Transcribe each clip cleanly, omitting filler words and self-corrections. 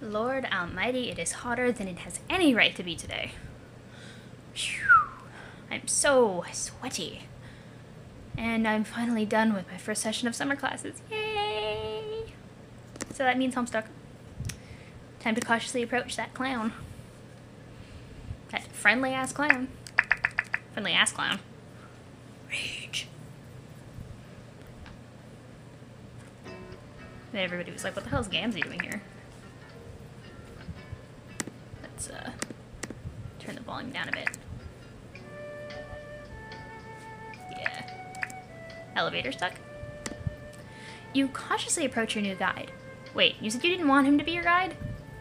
Lord Almighty, it is hotter than it has any right to be today. Phew. I'm so sweaty. And I'm finally done with my first session of summer classes. Yay! So that means Homestuck. Time to cautiously approach that clown. That friendly-ass clown. Friendly-ass clown. Rage. And everybody was like, what the hell is Gamzee doing here? Let's, turn the volume down a bit. Yeah. Elevator stuck? You cautiously approach your new guide. Wait, you said you didn't want him to be your guide?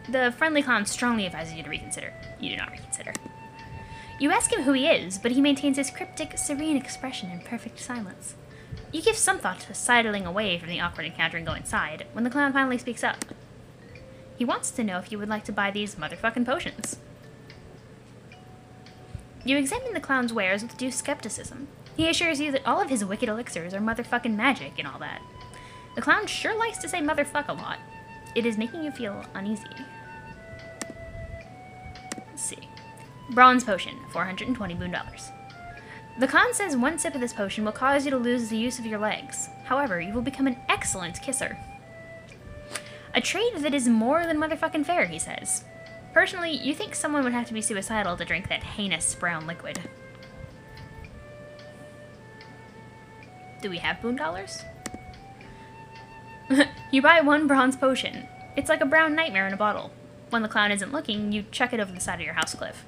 The friendly clown strongly advises you to reconsider. You do not reconsider. You ask him who he is, but he maintains his cryptic, serene expression in perfect silence. You give some thought to sidling away from the awkward encounter and go inside, when the clown finally speaks up. He wants to know if you would like to buy these motherfucking potions. You examine the clown's wares with due skepticism. He assures you that all of his wicked elixirs are motherfucking magic and all that. The clown sure likes to say motherfuck a lot. It is making you feel uneasy. Let's see. Bronze potion, 420 boon dollars. The clown says one sip of this potion will cause you to lose the use of your legs. However, you will become an excellent kisser. A trait that is more than motherfucking fair, he says. Personally, you think someone would have to be suicidal to drink that heinous brown liquid. Do we have boon dollars? You buy one bronze potion. It's like a brown nightmare in a bottle. When the clown isn't looking, you chuck it over the side of your house cliff.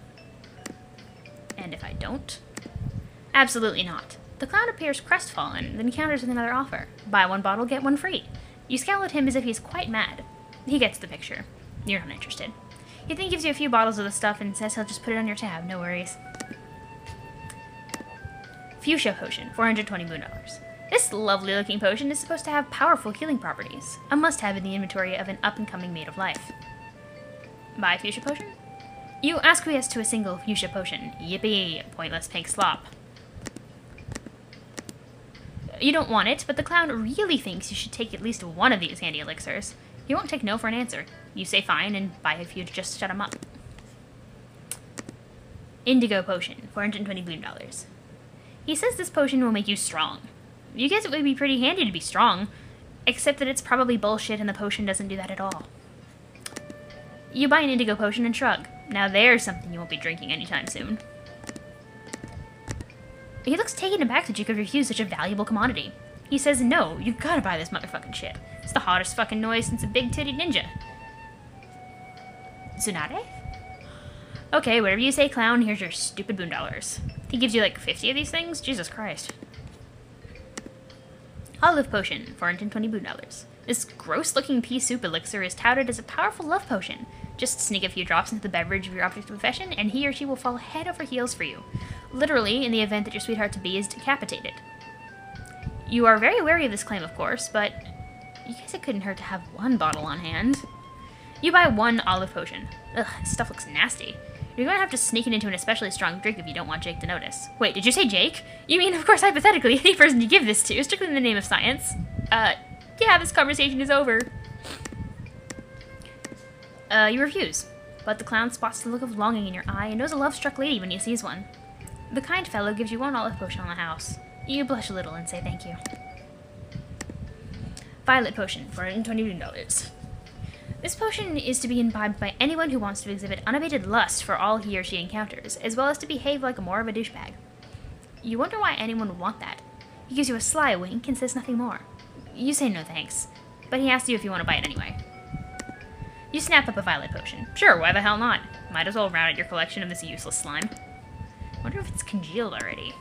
And if I don't? Absolutely not. The clown appears crestfallen, then counters with another offer. Buy one bottle, get one free. You scowl at him as if he's quite mad. He gets the picture. You're not interested. He then gives you a few bottles of the stuff and says he'll just put it on your tab, no worries. Fuchsia potion, 420 boon dollars. This lovely looking potion is supposed to have powerful healing properties, a must-have in the inventory of an up-and-coming maid of life. Buy fuchsia potion? You acquiesce to a single fuchsia potion. Yippee, pointless pink slop. You don't want it, but the clown really thinks you should take at least one of these handy elixirs. He won't take no for an answer. You say fine and buy a few to just shut him up. Indigo potion, 420 boon dollars. He says this potion will make you strong. You guess it would be pretty handy to be strong, except that it's probably bullshit and the potion doesn't do that at all. You buy an indigo potion and shrug. Now there's something you won't be drinking anytime soon. He looks taken aback that you could refuse such a valuable commodity. He says, no, you gotta buy this motherfucking shit. It's the hottest fucking noise since a big-titted ninja. Tsunade? Okay, whatever you say, clown, here's your stupid boon dollars. He gives you like 50 of these things? Jesus Christ. Olive potion, 420 boon dollars. This gross-looking pea soup elixir is touted as a powerful love potion. Just sneak a few drops into the beverage of your object of affection, and he or she will fall head over heels for you. Literally, in the event that your sweetheart-to-be is decapitated. You are very wary of this claim, of course, but you guess it couldn't hurt to have one bottle on hand. You buy one olive potion. Ugh, this stuff looks nasty. You're going to have to sneak it into an especially strong drink if you don't want Jake to notice. Wait, did you say Jake? You mean, of course, hypothetically, any person you give this to, strictly in the name of science. Yeah, this conversation is over. You refuse. But the clown spots the look of longing in your eye and knows a love-struck lady when he sees one. The kind fellow gives you one olive potion on the house. You blush a little and say thank you. Violet potion, 420 boon dollars. This potion is to be imbibed by anyone who wants to exhibit unabated lust for all he or she encounters, as well as to behave like more of a douchebag. You wonder why anyone would want that. He gives you a sly wink and says nothing more. You say no thanks, but he asks you if you want to buy it anyway. You snap up a violet potion. Sure, why the hell not? Might as well round out your collection of this useless slime. Wonder if it's congealed already.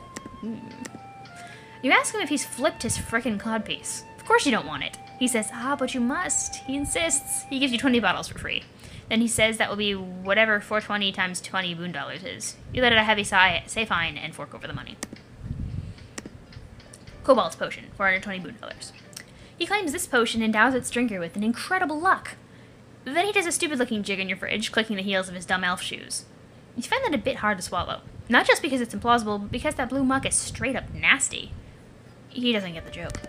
You ask him if he's flipped his frickin' codpiece. Of course you don't want it. He says, but you must. He insists. He gives you 20 bottles for free. Then he says that will be whatever 420 times 20 boon dollars is. You let out a heavy sigh, say fine, and fork over the money. Cobalt potion, 420 boon dollars. He claims this potion endows its drinker with an incredible luck. Then he does a stupid-looking jig on your fridge, clicking the heels of his dumb elf shoes. You find that a bit hard to swallow. Not just because it's implausible, but because that blue muck is straight up nasty. He doesn't get the joke.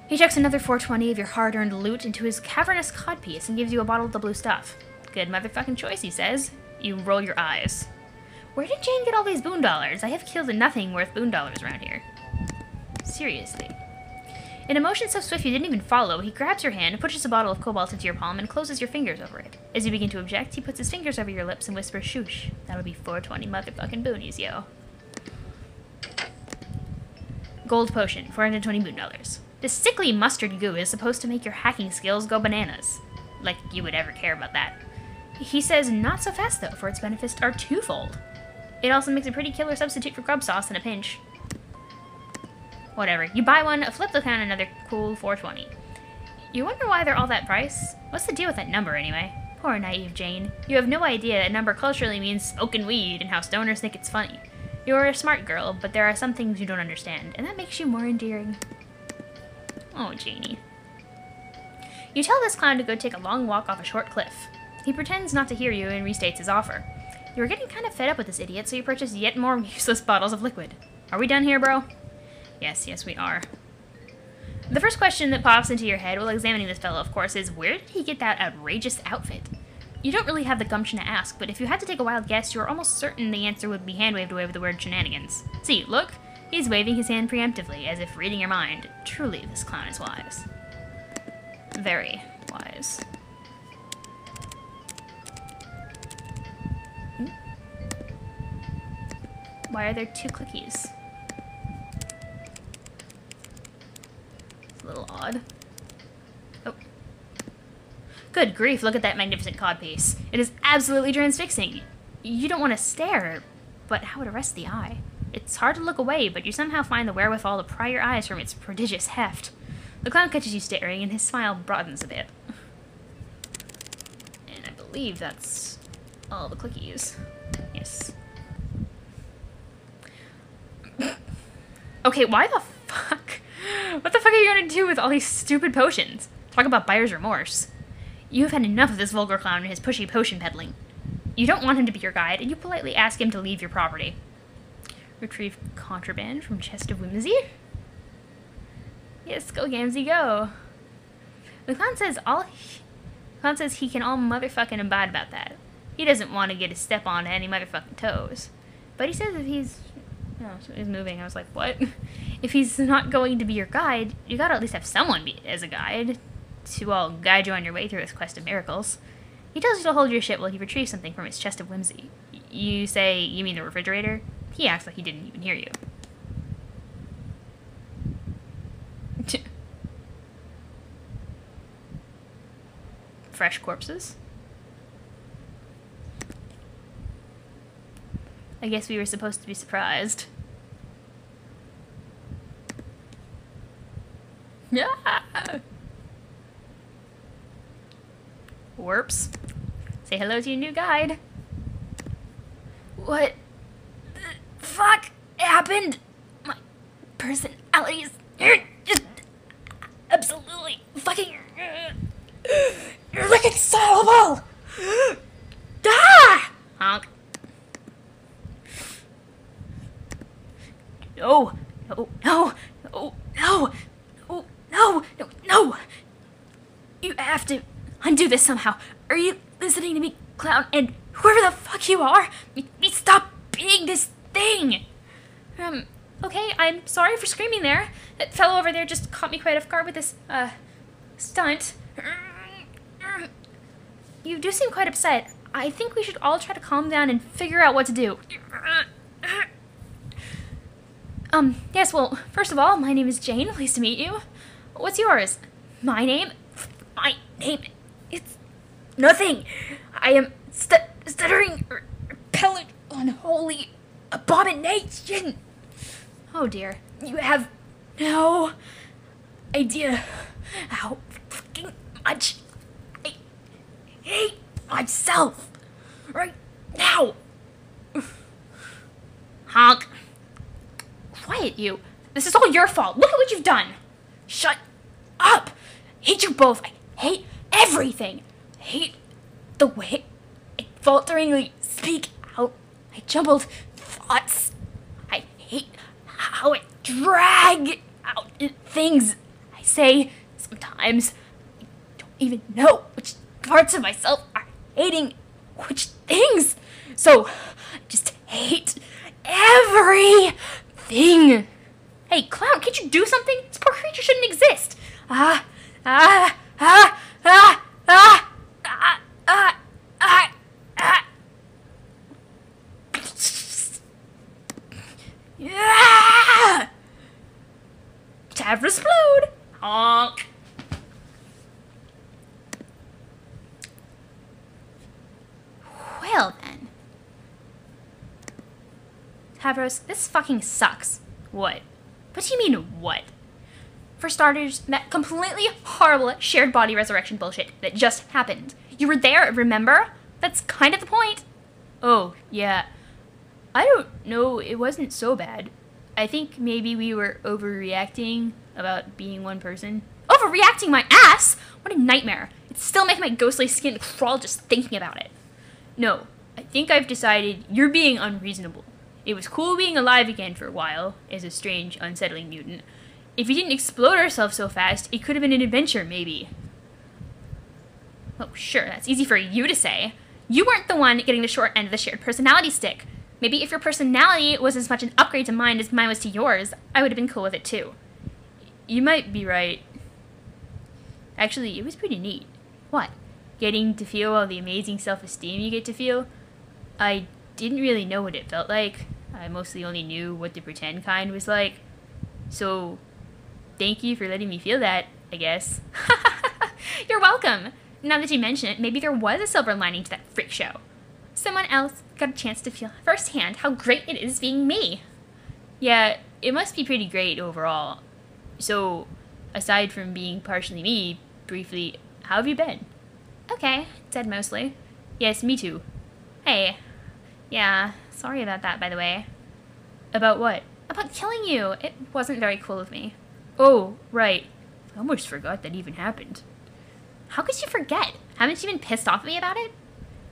He chucks another 420 of your hard-earned loot into his cavernous codpiece and gives you a bottle of the blue stuff. Good motherfucking choice, he says. You roll your eyes. Where did Jane get all these boon dollars? I have killed nothing worth boon dollars around here. Seriously. In a motion so swift you didn't even follow, he grabs your hand, pushes a bottle of cobalt into your palm, and closes your fingers over it. As you begin to object, he puts his fingers over your lips and whispers, "Shoosh. That'll be 420 motherfucking boonies, yo." Gold potion, 420 boon dollars. This sickly mustard goo is supposed to make your hacking skills go bananas. Like you would ever care about that. He says not so fast though, for its benefits are twofold. It also makes a pretty killer substitute for grub sauce in a pinch. Whatever. You buy one, flip the count, another cool 420. You wonder why they're all that price? What's the deal with that number anyway? Poor naive Jane. You have no idea that number culturally means smoking weed and how stoners think it's funny. You're a smart girl, but there are some things you don't understand, and that makes you more endearing. Oh, Janie. You tell this clown to go take a long walk off a short cliff. He pretends not to hear you and restates his offer. You are getting kind of fed up with this idiot, so you purchase yet more useless bottles of liquid. Are we done here, bro? Yes, we are. The first question that pops into your head while examining this fellow, of course, is where did he get that outrageous outfit? You don't really have the gumption to ask, but if you had to take a wild guess, you are almost certain the answer would be hand-waved away with the word shenanigans. See, look, he's waving his hand preemptively, as if reading your mind. Truly, this clown is wise. Very wise. Why are there two clickies? It's a little odd. Oh. Good grief, look at that magnificent codpiece. It is absolutely transfixing. You don't want to stare, but how would arrest the eye? It's hard to look away, but you somehow find the wherewithal to pry your eyes from its prodigious heft. The clown catches you staring, and his smile broadens a bit. And I believe that's all the clickies. Yes. Okay, why the fuck? What the fuck are you gonna do with all these stupid potions? Talk about buyer's remorse. You have had enough of this vulgar clown and his pushy potion peddling. You don't want him to be your guide, and you politely ask him to leave your property. Retrieve contraband from chest of whimsy? Yes, go Gamzee, go. The clown says he can all motherfucking abide about that. He doesn't want to get his step on any motherfucking toes. But he says if he's... No, so he's moving. I was like, what? If he's not going to be your guide, you gotta at least have someone as a guide to all guide you on your way through this quest of miracles. He tells you to hold your shit while he retrieves something from his chest of whimsy. You say, you mean the refrigerator? He acts like he didn't even hear you. Fresh corpses? I guess we were supposed to be surprised. Yeah. Warps. Say hello to your new guide. What the fuck happened? My personality is just absolutely fucking... You're irreconcilable! Ah! Honk. No, no, no, no, no, no, no, no, no! You have to undo this somehow. Are you listening to me, clown? And whoever the fuck you are, make me stop being this thing! Okay, I'm sorry for screaming there. That fellow over there just caught me quite off guard with this, stunt. You do seem quite upset. I think we should all try to calm down and figure out what to do. Yes, well, first of all, my name is Jane. Pleased to meet you. What's yours? My name? My name is nothing. I am stuttering, repellent, unholy abomination. Oh dear. You have no idea how fucking much I hate myself right now. Honk. Quiet, you. This is all your fault. Look at what you've done. Shut up. I hate you both. I hate everything. I hate the way I falteringly speak out my jumbled thoughts. I hate how I drag out things I say sometimes I don't even know which parts of myself are hating which things. So I just hate everything. Hey, clown, can't you do something? This poor creature shouldn't exist. Ah, ah, ah, ah, ah, ah, ah, ah, ah. Yeah! Time to explode. Honk. Well then. Tavros, this fucking sucks. What? What do you mean, what? For starters, that completely horrible shared body resurrection bullshit that just happened. You were there, remember? That's kind of the point. Oh, yeah. I don't know, it wasn't so bad. I think maybe we were overreacting about being one person. Overreacting my ass? What a nightmare. It's still making my ghostly skin crawl just thinking about it. No, I think I've decided you're being unreasonable. It was cool being alive again for a while, as a strange, unsettling mutant. If you didn't explode ourselves so fast, it could have been an adventure, maybe. Oh, sure, that's easy for you to say. You weren't the one getting the short end of the shared personality stick. Maybe if your personality was as much an upgrade to mine as mine was to yours, I would have been cool with it too. You might be right. Actually, it was pretty neat. What? Getting to feel all the amazing self-esteem you get to feel? I didn't really know what it felt like. I mostly only knew what the pretend kind was like. So, thank you for letting me feel that, I guess. You're welcome. Now that you mention it, maybe there was a silver lining to that freak show. Someone else got a chance to feel firsthand how great it is being me. Yeah, it must be pretty great overall. So, aside from being partially me, briefly, how have you been? Okay, dead mostly. Yes, me too. Hey. Yeah, sorry about that, by the way. About what? About killing you. It wasn't very cool of me. Oh, right. I almost forgot that even happened. How could you forget? Haven't you been pissed off at me about it?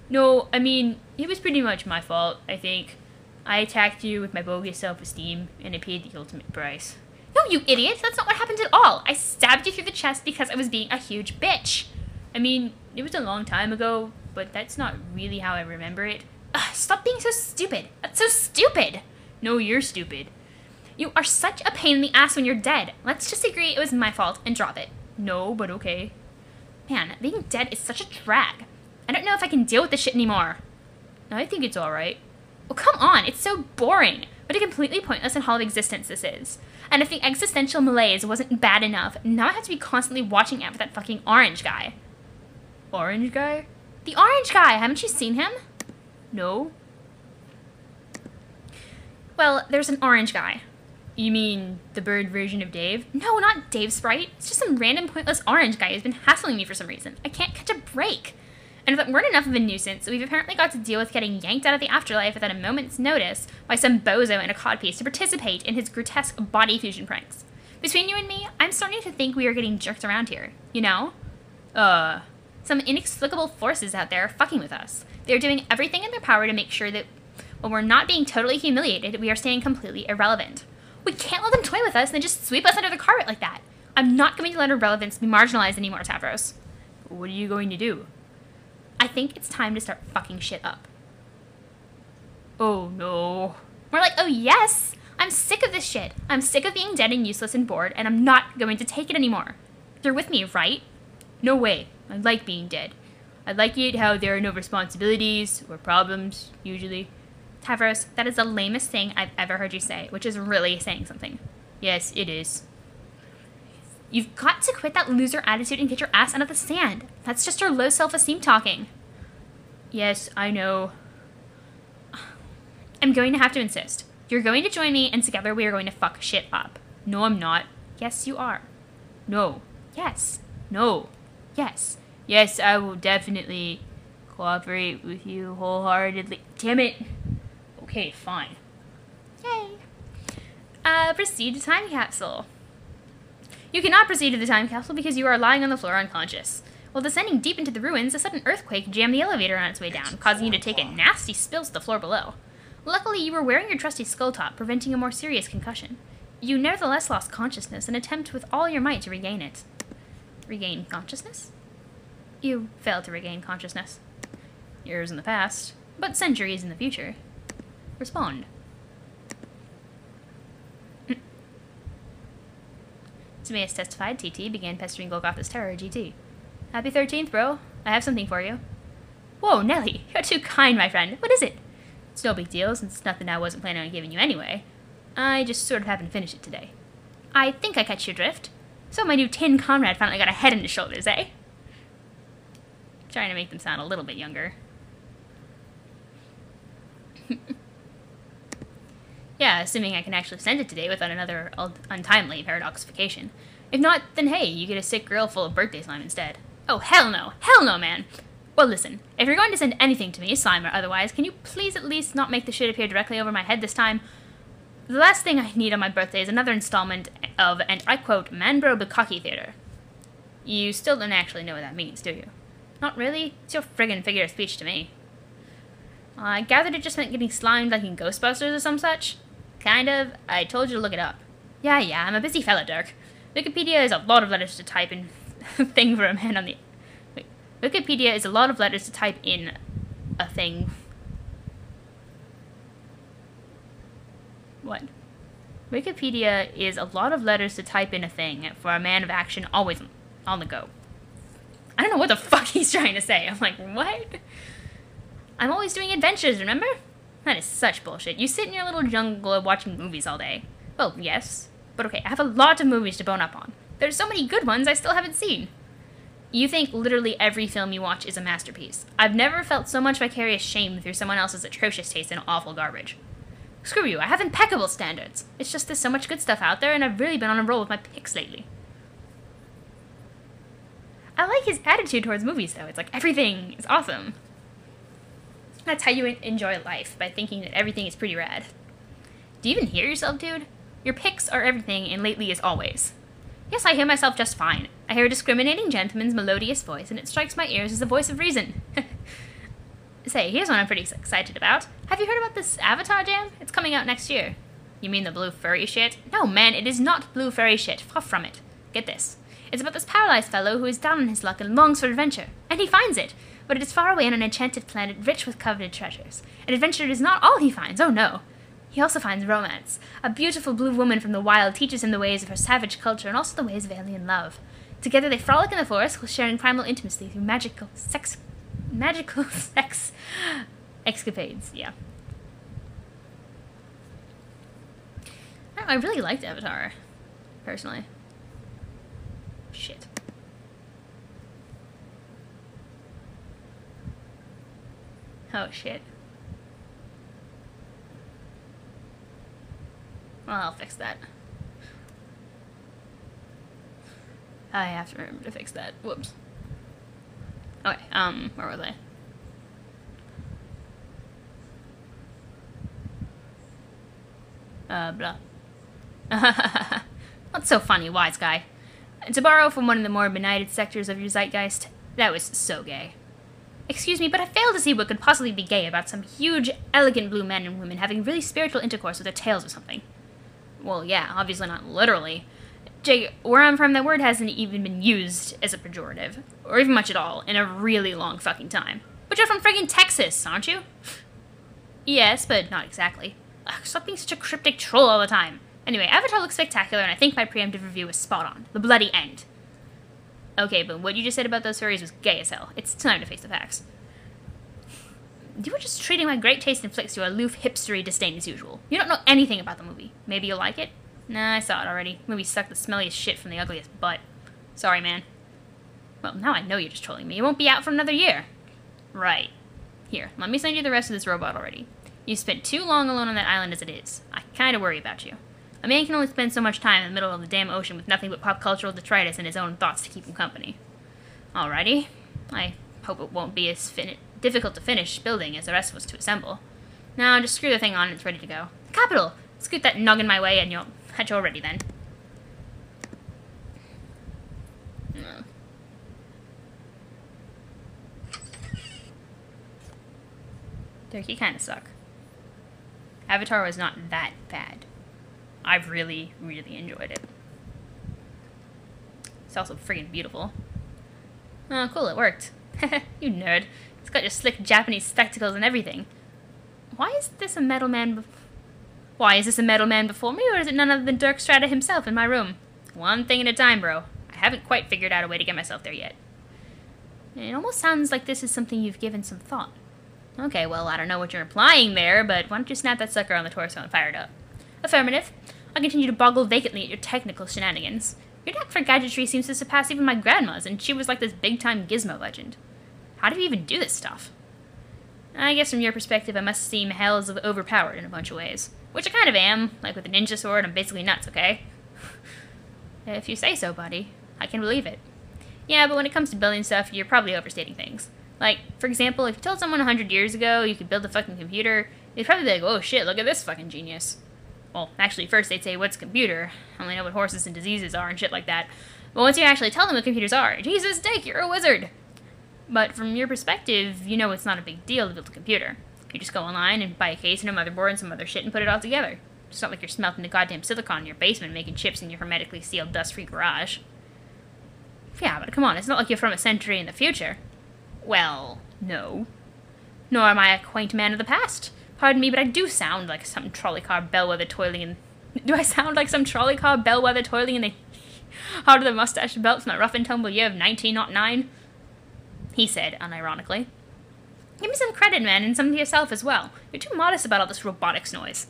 No, I mean, it was pretty much my fault, I think. I attacked you with my bogus self-esteem, and I paid the ultimate price. No, you idiot! That's not what happened at all! I stabbed you through the chest because I was being a huge bitch! I mean, it was a long time ago, but that's not really how I remember it. Ugh, stop being so stupid! That's so stupid! No, you're stupid. You are such a pain in the ass when you're dead. Let's just agree it was my fault and drop it. No, but okay. Man, being dead is such a drag. I don't know if I can deal with this shit anymore. I think it's alright. Oh, come on, it's so boring. What a completely pointless and hollow existence this is. And if the existential malaise wasn't bad enough, now I have to be constantly watching out for that fucking orange guy. Orange guy? The orange guy! Haven't you seen him? No. Well, there's an orange guy. You mean the bird version of Dave? No, not Dave Sprite. It's just some random pointless orange guy who's been hassling me for some reason. I can't catch a break. And if that weren't enough of a nuisance, we've apparently got to deal with getting yanked out of the afterlife without a moment's notice by some bozo in a codpiece to participate in his grotesque body fusion pranks. Between you and me, I'm starting to think we are getting jerked around here, you know? Some inexplicable forces out there fucking with us. They're doing everything in their power to make sure that when we're not being totally humiliated, we are staying completely irrelevant. We can't let them toy with us and then just sweep us under the carpet like that. I'm not going to let our relevance be marginalized anymore, Tavros. What are you going to do? I think it's time to start fucking shit up. Oh, no. More like, oh, yes. I'm sick of this shit. I'm sick of being dead and useless and bored, and I'm not going to take it anymore. You're with me, right? No way. I like being dead. I like it how there are no responsibilities or problems, usually. Tavros, that is the lamest thing I've ever heard you say, which is really saying something. Yes, it is. You've got to quit that loser attitude and get your ass out of the sand. That's just your low self-esteem talking. Yes, I know. I'm going to have to insist. You're going to join me, and together we are going to fuck shit up. No, I'm not. Yes, you are. No. Yes. No. Yes. Yes, I will definitely cooperate with you wholeheartedly. Damn it. Okay, fine. Yay. Proceed to time capsule. You cannot proceed to the time capsule because you are lying on the floor unconscious. While descending deep into the ruins, a sudden earthquake jammed the elevator on its way down, causing you to take a nasty spill to the floor below. Luckily, you were wearing your trusty skull top, preventing a more serious concussion. You nevertheless lost consciousness and attempt with all your might to regain it. Regain consciousness? You failed to regain consciousness. Years in the past, but centuries in the future. Respond. Sumi has testified TT began pestering Golgotha's terror GT. Happy 13th, bro. I have something for you. Whoa, Nelly, you're too kind, my friend. What is it? It's no big deal, since it's nothing I wasn't planning on giving you anyway. I just sort of happened to finish it today. I think I catch your drift. So my new tin comrade finally got a head on his shoulders, eh? Trying to make them sound a little bit younger. Yeah, assuming I can actually send it today without another untimely paradoxification. If not, then hey, you get a sick grill full of birthday slime instead. Oh, hell no! Hell no, man! Well, listen, if you're going to send anything to me, slime or otherwise, can you please at least not make the shit appear directly over my head this time? The last thing I need on my birthday is another installment of, and I quote, Manbro Bukkake Theater. You still don't actually know what that means, do you? Not really? It's your friggin' figure of speech to me. I gathered it just meant getting slimed like in Ghostbusters or some such. Kind of. I told you to look it up. Yeah, I'm a busy fella, Dirk. Wikipedia is a lot of letters to type in thing for a man on the... Wait. Wikipedia is a lot of letters to type in a thing. What? Wikipedia is a lot of letters to type in a thing for a man of action always on the go. I don't know what the fuck he's trying to say. I'm like, what? I'm always doing adventures, remember? That is such bullshit. You sit in your little jungle watching movies all day. Well, yes. But okay, I have a lot of movies to bone up on. There's so many good ones I still haven't seen. You think literally every film you watch is a masterpiece. I've never felt so much vicarious shame through someone else's atrocious taste in awful garbage. Screw you, I have impeccable standards. It's just there's so much good stuff out there, and I've really been on a roll with my picks lately. I like his attitude towards movies, though. It's like, everything is awesome. That's how you enjoy life, by thinking that everything is pretty rad. Do you even hear yourself, dude? Your picks are everything, and lately is always. Yes, I hear myself just fine. I hear a discriminating gentleman's melodious voice, and it strikes my ears as the voice of reason. Say, here's one I'm pretty excited about. Have you heard about this Avatar jam? It's coming out next year. You mean the blue furry shit? No, man, it is not blue furry shit. Far from it. Get this. It's about this paralyzed fellow who is down on his luck and longs for adventure. And he finds it. But it is far away on an enchanted planet rich with coveted treasures. And adventure is not all he finds, oh no. He also finds romance. A beautiful blue woman from the wild teaches him the ways of her savage culture and also the ways of alien love. Together they frolic in the forest while sharing primal intimacy through magical sex escapades, yeah. I really liked Avatar, personally. Shit. Oh, shit. Well, I'll fix that. I have to remember to fix that. Whoops. Okay, where was I? Blah. Not so funny, wise guy. To borrow from one of the more benighted sectors of your zeitgeist, that was so gay. Excuse me, but I fail to see what could possibly be gay about some huge, elegant blue men and women having really spiritual intercourse with their tails or something. Well, yeah, obviously not literally. Jake, where I'm from, that word hasn't even been used as a pejorative, or even much at all, in a really long fucking time. But you're from friggin' Texas, aren't you? Yes, but not exactly. Ugh, stop being such a cryptic troll all the time. Anyway, Avatar looks spectacular, and I think my preemptive review was spot on. The bloody end. Okay, but what you just said about those furries was gay as hell. It's time to face the facts. You were just treating my great taste in flicks to aloof, hipstery disdain as usual. You don't know anything about the movie. Maybe you'll like it? Nah, I saw it already. Movie sucked the smelliest shit from the ugliest butt. Sorry, man. Well, now I know you're just trolling me. It won't be out for another year. Right. Here, let me send you the rest of this robot already. You spent too long alone on that island as it is. I kinda worry about you. A man can only spend so much time in the middle of the damn ocean with nothing but pop cultural detritus and his own thoughts to keep him company. Alrighty. I hope it won't be as difficult to finish building as the rest was to assemble. Now, just screw the thing on and it's ready to go. Capital! Scoot that noggin my way and you're ready then. No. Dirk, you kinda suck. Avatar was not that bad. I've really, really enjoyed it. It's also friggin' beautiful. Oh, cool, it worked. You nerd. It's got your slick Japanese spectacles and everything. Why is this a metal man before me, or is it none other than Dirk Strader himself in my room? One thing at a time, bro. I haven't quite figured out a way to get myself there yet. It almost sounds like this is something you've given some thought. Okay, well, I don't know what you're implying there, but why don't you snap that sucker on the torso and fire it up? Affirmative. I'll continue to boggle vacantly at your technical shenanigans. Your knack for gadgetry seems to surpass even my grandma's, and she was like this big-time gizmo legend. How do you even do this stuff? I guess from your perspective, I must seem hells of overpowered in a bunch of ways. Which I kind of am. Like with a ninja sword, I'm basically nuts, okay? If you say so, buddy. I can believe it. Yeah, but when it comes to building stuff, you're probably overstating things. Like, for example, if you told someone 100 years ago you could build a fucking computer, they'd probably be like, oh shit, look at this fucking genius. Well, actually, first they'd say, what's a computer? I only know what horses and diseases are and shit like that. But once you actually tell them what computers are, Jesus, Dick, you're a wizard! But from your perspective, you know it's not a big deal to build a computer. You just go online and buy a case and a motherboard and some other shit and put it all together. It's not like you're smelting the goddamn silicon in your basement making chips in your hermetically sealed, dust-free garage. Yeah, but come on, it's not like you're from a century in the future. Well, no. Nor am I a quaint man of the past. Pardon me, but I do sound like some trolley car bellwether toiling in... Do I sound like some trolley car bellwether toiling in the heart of the mustache belt from that rough and tumble year of 1909? He said, unironically. Give me some credit, man, and some to yourself as well. You're too modest about all this robotics noise.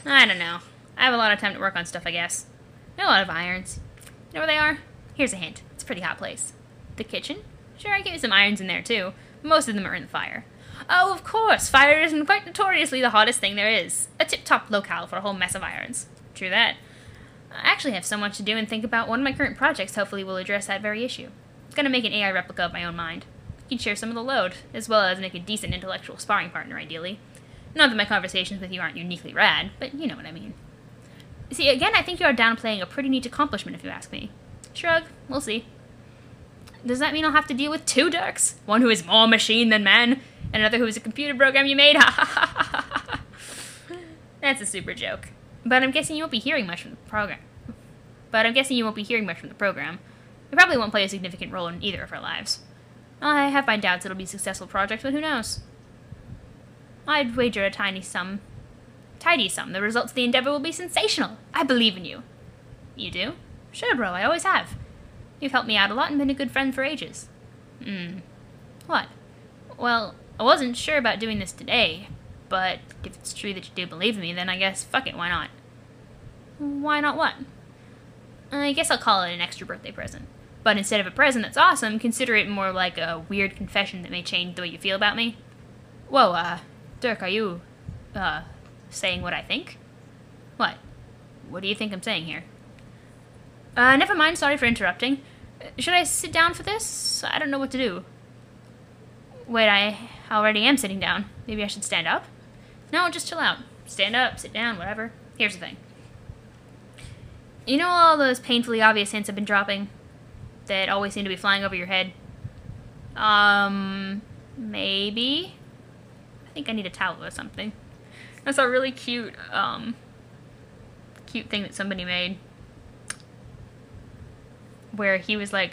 I don't know. I have a lot of time to work on stuff, I guess. A lot of irons. You know where they are? Here's a hint. It's a pretty hot place. The kitchen? Sure, I give you some irons in there, too. Most of them are in the fire. Oh, of course! Fire isn't quite notoriously the hottest thing there is. A tip-top locale for a whole mess of irons. True that. I actually have so much to do and think about. One of my current projects hopefully will address that very issue. I'm gonna make an AI replica of my own mind. You can share some of the load, as well as make a decent intellectual sparring partner, ideally. Not that my conversations with you aren't uniquely rad, but you know what I mean. See, again, I think you are downplaying a pretty neat accomplishment, if you ask me. Shrug. We'll see. Does that mean I'll have to deal with two Dirks? One who is more machine than man, and another who is a computer program you made? Ha ha ha ha ha. That's a super joke. But I'm guessing you won't be hearing much from the program. It probably won't play a significant role in either of our lives. I have my doubts it'll be a successful project, but who knows? I'd wager a tidy sum. The results of the endeavor will be sensational. I believe in you. You do? Sure, bro, I always have. You've helped me out a lot and been a good friend for ages. What? Well, I wasn't sure about doing this today, but if it's true that you do believe in me, then I guess fuck it, why not? Why not what? I guess I'll call it an extra birthday present. But instead of a present that's awesome, consider it more like a weird confession that may change the way you feel about me. Whoa, Dirk, are you, saying what I think? What? What do you think I'm saying here? Never mind, sorry for interrupting. Should I sit down for this? I don't know what to do. Wait, I already am sitting down. Maybe I should stand up? No, just chill out. Stand up, sit down, whatever. Here's the thing. You know all those painfully obvious hints I've been dropping? That always seem to be flying over your head? Maybe? I think I need a towel or something. That's a really cute thing that somebody made. Where he was, like,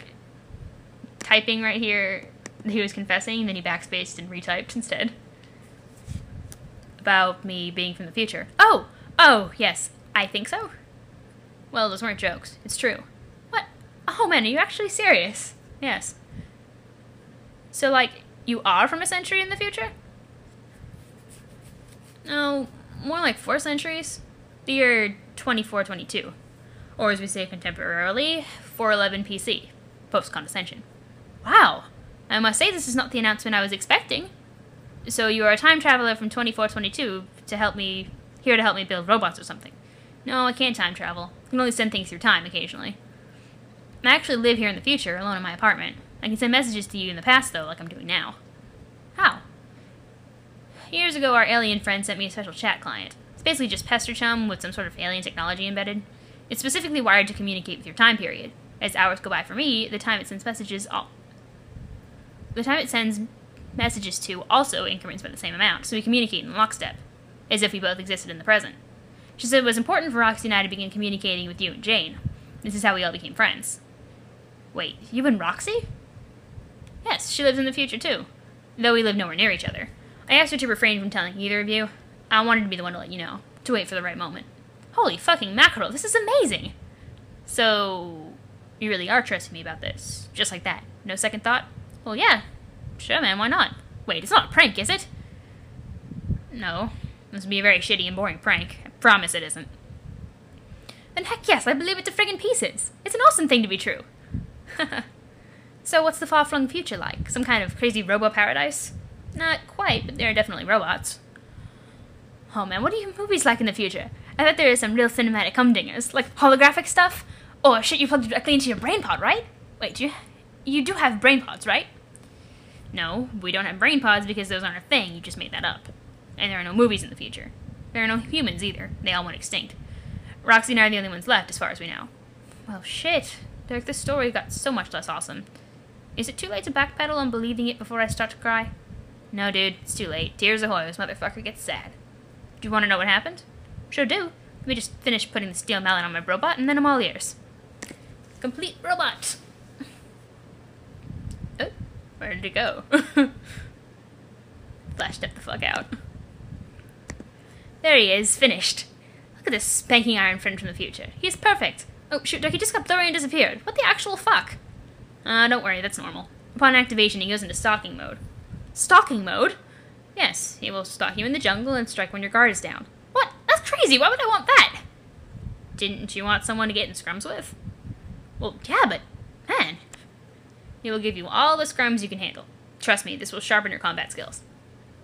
typing right here, he was confessing, and then he backspaced and retyped instead. About me being from the future. Oh! Oh, yes. I think so. Well, those weren't jokes. It's true. What? Oh, man, are you actually serious? Yes. So, like, you are from a century in the future? No, more like 4 centuries. The year 2422. Or as we say contemporarily, 411 PC. Post-condescension. Wow! I must say this is not the announcement I was expecting. So you are a time traveler from 2422 to help me build robots or something. No, I can't time travel. I can only send things through time occasionally. I actually live here in the future, alone in my apartment. I can send messages to you in the past, though, like I'm doing now. How? Years ago, our alien friend sent me a special chat client. It's basically just pester chum with some sort of alien technology embedded. It's specifically wired to communicate with your time period. As hours go by for me, the time it sends messages to also increments by the same amount, so we communicate in lockstep, as if we both existed in the present. She said it was important for Roxy and I to begin communicating with you and Jane. This is how we all became friends. Wait, you and Roxy? Yes, she lives in the future too, though we live nowhere near each other. I asked her to refrain from telling either of you. I wanted to be the one to let you know, to wait for the right moment. Holy fucking mackerel, this is amazing! So, you really are trusting me about this, just like that? No second thought? Well, yeah. Sure, man, why not? Wait, it's not a prank, is it? No. This would be a very shitty and boring prank. I promise it isn't. Then heck yes, I believe it to friggin' pieces. It's an awesome thing to be true. So what's the far-flung future like? Some kind of crazy robo-paradise? Not quite, but there are definitely robots. Oh man, what are your movies like in the future? I bet there are some real cinematic humdingers, like holographic stuff? Or shit you plug directly into your brain pod, right? Wait, you do have brain pods, right? No, we don't have brain pods because those aren't a thing, you just made that up. And there are no movies in the future. There are no humans either, they all went extinct. Roxy and I are the only ones left, as far as we know. Well, shit. Derek, this story got so much less awesome. Is it too late to backpedal on believing it before I start to cry? No, dude, it's too late. Tears ahoy, this motherfucker gets sad. Do you want to know what happened? Sure do. Let me just finish putting the steel mallet on my robot, and then I'm all ears. Complete robot! Oh, where did it go? Flashed up the fuck out. There he is, finished. Look at this spanking iron friend from the future. He's perfect. Oh, shoot, he just got blurry and disappeared. What the actual fuck? Don't worry, that's normal. Upon activation, he goes into stalking mode. Stalking mode? Yes, he will stalk you in the jungle and strike when your guard is down. What? That's crazy! Why would I want that? Didn't you want someone to get in scrums with? Well, yeah, but, man. He will give you all the scrums you can handle. Trust me, this will sharpen your combat skills.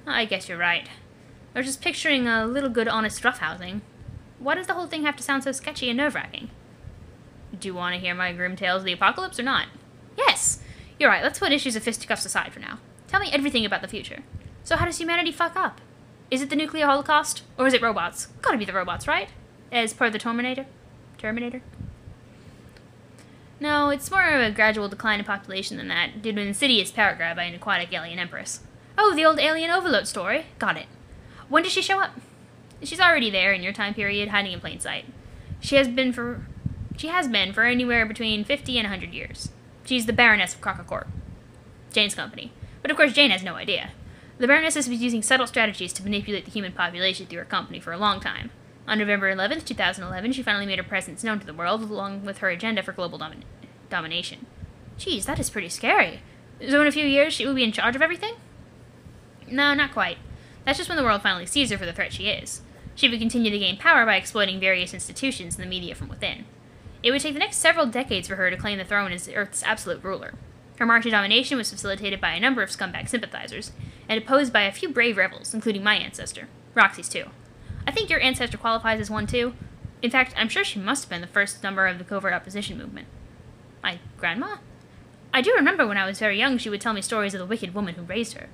I guess you're right. I was just picturing a little good honest roughhousing. Why does the whole thing have to sound so sketchy and nerve-wracking? Do you want to hear my grim tales of the apocalypse or not? Yes! You're right, let's put issues of fisticuffs aside for now. Tell me everything about the future. So how does humanity fuck up? Is it the nuclear holocaust? Or is it robots? Gotta be the robots, right? As part of the Terminator? No, it's more of a gradual decline in population than that, due to an insidious power grab by an aquatic alien empress. Oh, the old alien overload story. Got it. When does she show up? She's already there in your time period, hiding in plain sight. She has been for anywhere between 50 and 100 years. She's the Baroness of Crococorp, Jane's company. But of course Jane has no idea. The Baroness has been using subtle strategies to manipulate the human population through her company for a long time. On November 11th, 2011, she finally made her presence known to the world, along with her agenda for global domination. Jeez, that is pretty scary. So in a few years, she will be in charge of everything? No, not quite. That's just when the world finally sees her for the threat she is. She would continue to gain power by exploiting various institutions and the media from within. It would take the next several decades for her to claim the throne as Earth's absolute ruler. Her march to domination was facilitated by a number of scumbag sympathizers, and opposed by a few brave rebels, including my ancestor. Roxy's too. I think your ancestor qualifies as one too. In fact, I'm sure she must have been the first member of the covert opposition movement. My grandma? I do remember when I was very young she would tell me stories of the wicked woman who raised her.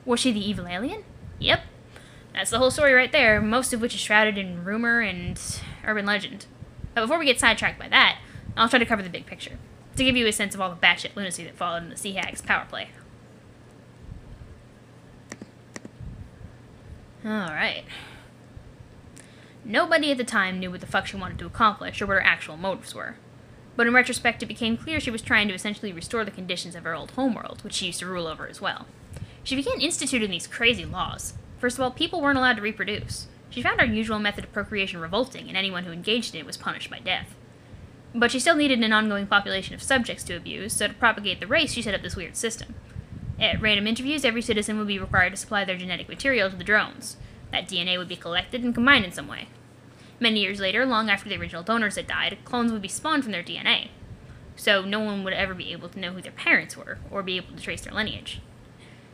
Was she the evil alien? Yep. That's the whole story right there, most of which is shrouded in rumor and urban legend. But before we get sidetracked by that, I'll try to cover the big picture, to give you a sense of all the batshit lunacy that followed in the Sea Hag's power play. Alright. Nobody at the time knew what the fuck she wanted to accomplish or what her actual motives were. But in retrospect, it became clear she was trying to essentially restore the conditions of her old homeworld, which she used to rule over as well. She began instituting these crazy laws. First of all, people weren't allowed to reproduce. She found her usual method of procreation revolting, and anyone who engaged in it was punished by death. But she still needed an ongoing population of subjects to abuse, so to propagate the race, she set up this weird system. At random interviews, every citizen would be required to supply their genetic material to the drones. That DNA would be collected and combined in some way. Many years later, long after the original donors had died, clones would be spawned from their DNA. So no one would ever be able to know who their parents were, or be able to trace their lineage.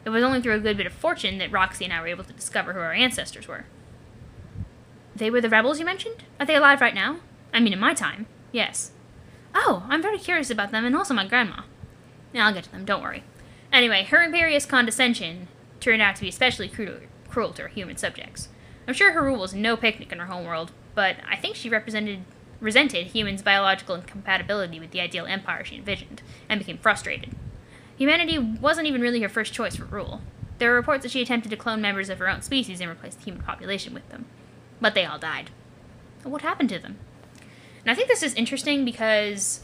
It was only through a good bit of fortune that Roxy and I were able to discover who our ancestors were. They were the rebels you mentioned? Are they alive right now? I mean, in my time, yes. Oh, I'm very curious about them, and also my grandma. Now I'll get to them, don't worry. Anyway, her imperious condescension turned out to be especially cruel to her human subjects. I'm sure her rule was no picnic in her homeworld, but I think she resented humans' biological incompatibility with the ideal empire she envisioned, and became frustrated. Humanity wasn't even really her first choice for rule. There were reports that she attempted to clone members of her own species and replace the human population with them. But they all died. What happened to them? And I think this is interesting because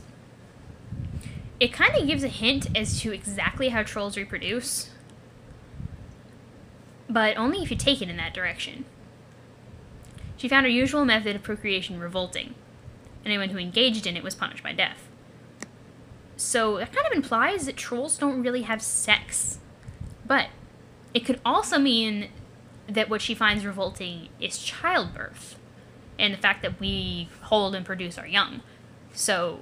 it kind of gives a hint as to exactly how trolls reproduce, but only if you take it in that direction. She found her usual method of procreation revolting. Anyone who engaged in it was punished by death. So that kind of implies that trolls don't really have sex. But it could also mean that what she finds revolting is childbirth, and the fact that we hold and produce our young. So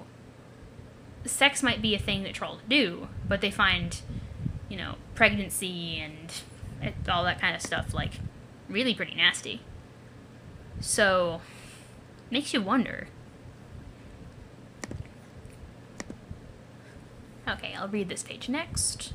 sex might be a thing that trolls do, but they find, you know, pregnancy and all that kind of stuff, like, really pretty nasty. So, makes you wonder. Okay, I'll read this page next.